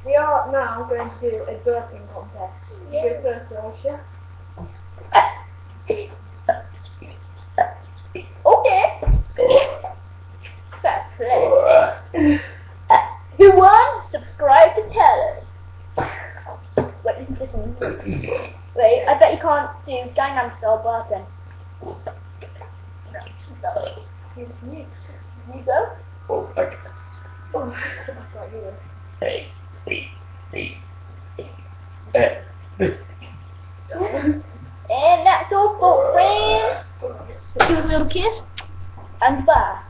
We are now going to do a burping contest. You go first, Alicia. Okay. Fair play. Who won? Subscribe to tell us. Wait, listen. Wait, I bet you can't do Gangnam Style burping. No. You go? Oh, okay. Oh, that's not you. Hey. And that's all for friends. Give us a little kiss. And bye.